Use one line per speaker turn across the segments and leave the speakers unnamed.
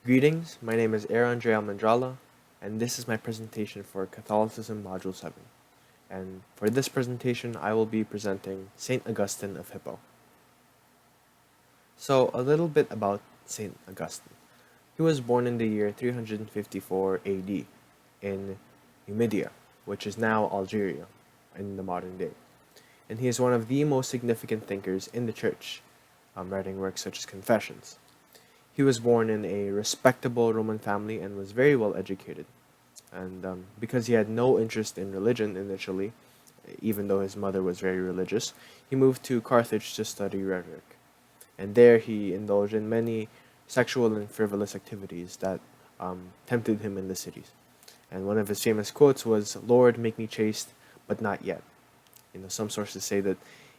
Greetings, my name is Almendrala, and this is my presentation for Catholicism Module 7. And for this presentation, I will be presenting St. Augustine of Hippo. So, a little bit about St. Augustine. He was born in the year 354 AD in Numidia, which is now Algeria in the modern day. And he is one of the most significant thinkers in the Church, writing works such as Confessions. He was born in a respectable Roman family and was very well educated. And because he had no interest in religion initially, even though his mother was very religious, he moved to Carthage to study rhetoric. And there he indulged in many sexual and frivolous activities that tempted him in the cities. And one of his famous quotes was, "Lord, make me chaste, but not yet." Some sources say that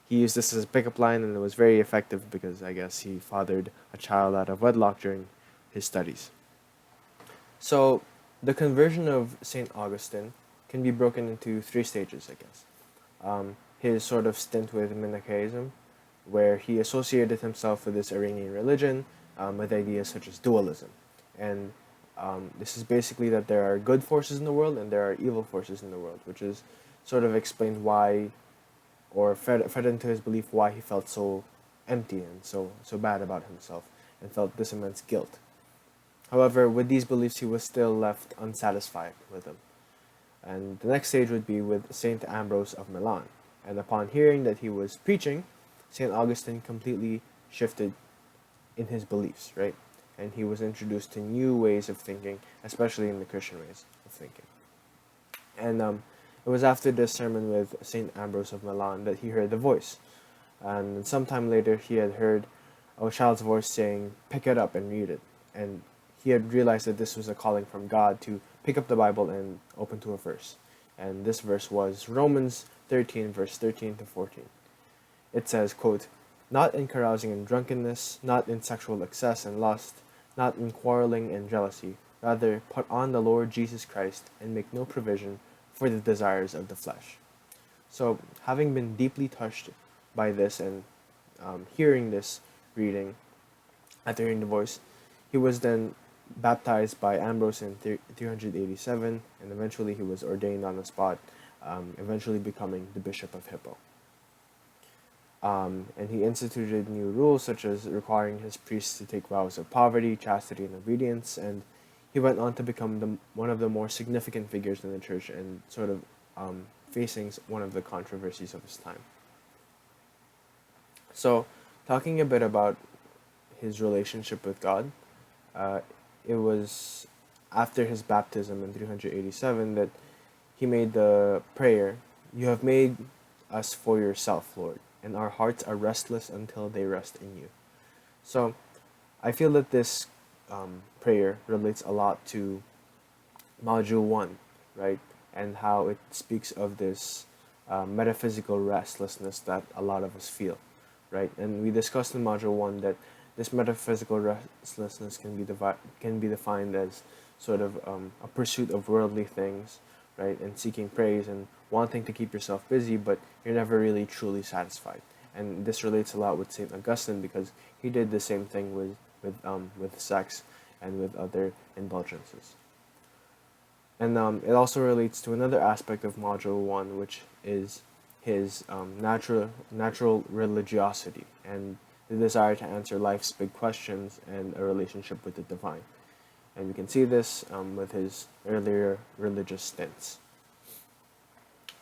he used this as a pickup line, and it was very effective because I guess he fathered a child out of wedlock during his studies. So, the conversion of St. Augustine can be broken into three stages, I guess. His sort of stint with Manichaeism, where he associated himself with this Iranian religion with ideas such as dualism. And this is basically that there are good forces in the world and there are evil forces in the world, which is sort of explained why, or fed into his belief why he felt so empty and so bad about himself and felt this immense guilt. However, with these beliefs, he was still left unsatisfied with them. And the next stage would be with Saint Ambrose of Milan. And upon hearing that he was preaching, Saint Augustine completely shifted in his beliefs, right? And he was introduced to new ways of thinking, especially in the Christian ways of thinking. And it was after this sermon with Saint Ambrose of Milan that he heard the voice. And sometime later, he had heard a child's voice saying, "Pick it up and read it." And he had realized that this was a calling from God to pick up the Bible and open to a verse. And this verse was Romans 13, verse 13 to 14. It says, quote, "Not in carousing and drunkenness, not in sexual excess and lust, not in quarreling and jealousy. Rather, put on the Lord Jesus Christ and make no provision for the desires of the flesh." So, having been deeply touched by this and hearing this reading, after hearing the voice, he was then baptized by Ambrose in 387, and eventually he was ordained on the spot, eventually becoming the Bishop of Hippo. And he instituted new rules such as requiring his priests to take vows of poverty, chastity, and obedience, and he went on to become one of the more significant figures in the church and sort of facing one of the controversies of his time. So, talking a bit about his relationship with God, it was after his baptism in 387 that he made the prayer, "You have made us for yourself, Lord, and our hearts are restless until they rest in you." So I feel that this prayer relates a lot to Module 1, right? And how it speaks of this metaphysical restlessness that a lot of us feel, right? And we discussed in Module 1 that this metaphysical restlessness can be defined as sort of a pursuit of worldly things, right? And seeking praise and wanting to keep yourself busy, but you're never really truly satisfied. And this relates a lot with Saint Augustine because he did the same thing with sex and with other indulgences. And it also relates to another aspect of Module 1, which is his natural religiosity and the desire to answer life's big questions and a relationship with the divine. And we can see this with his earlier religious stints.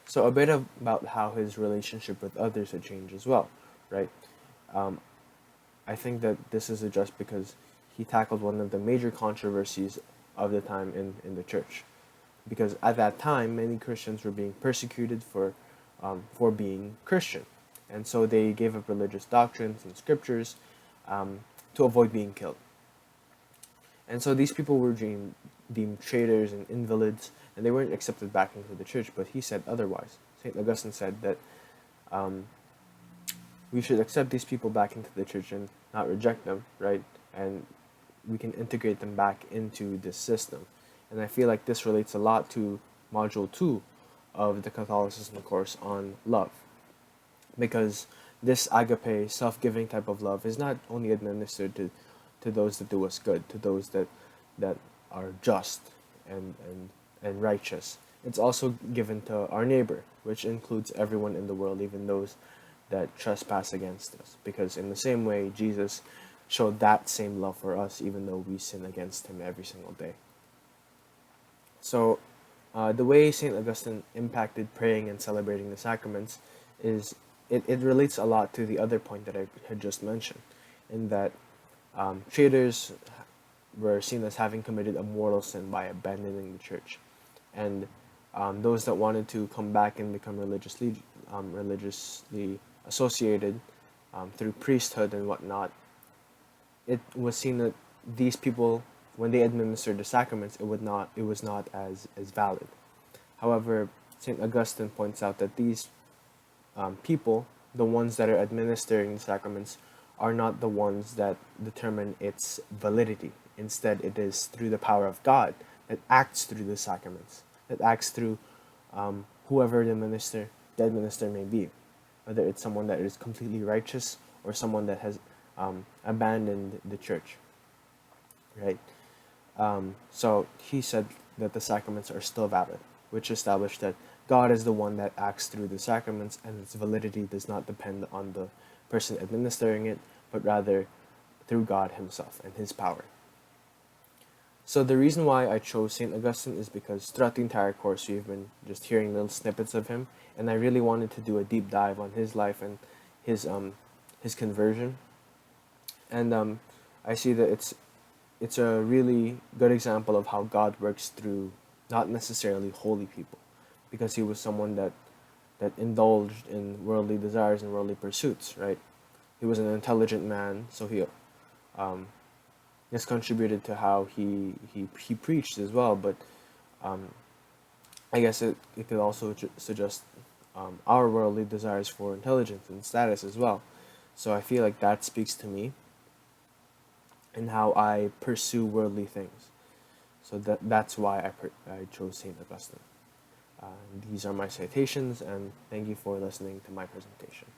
So a bit about how his relationship with others had changed as well, right? I think that this is just because he tackled one of the major controversies of the time in the church. Because at that time, many Christians were being persecuted for being Christian. And so they gave up religious doctrines and scriptures to avoid being killed. And so these people were deemed traitors and invalids, and they weren't accepted back into the church, but he said otherwise. St. Augustine said that we should accept these people back into the church and not reject them, right? And we can integrate them back into this system. And I feel like this relates a lot to Module 2 of the Catholicism course on love. Because this agape, self-giving type of love is not only administered to those that do us good, to those that that are just and righteous. It's also given to our neighbor, which includes everyone in the world, even those that trespass against us. Because in the same way, Jesus showed that same love for us, even though we sin against him every single day. So, the way St. Augustine impacted praying and celebrating the sacraments is it relates a lot to the other point that I had just mentioned, in that traitors were seen as having committed a mortal sin by abandoning the church, and those that wanted to come back and become religiously associated through priesthood and whatnot, it was seen that these people, when they administered the sacraments, it was not as valid. However, Saint Augustine points out that these people, the ones that are administering the sacraments, are not the ones that determine its validity. Instead, it is through the power of God that acts through the sacraments, that acts through whoever the minister may be, whether it's someone that is completely righteous or someone that has abandoned the church, right? So he said that the sacraments are still valid, which established that God is the one that acts through the sacraments, and its validity does not depend on the person administering it, but rather through God Himself and His power. So the reason why I chose St. Augustine is because throughout the entire course we've been just hearing little snippets of him, and I really wanted to do a deep dive on his life and his conversion. And I see that it's a really good example of how God works through not necessarily holy people, because he was someone that indulged in worldly desires and worldly pursuits, right? He was an intelligent man, so he this contributed to how he preached as well. But um, I guess it could also suggest our worldly desires for intelligence and status as well. So I feel like that speaks to me and how I pursue worldly things. So that's why I chose Saint Augustine. These are my citations, and thank you for listening to my presentation.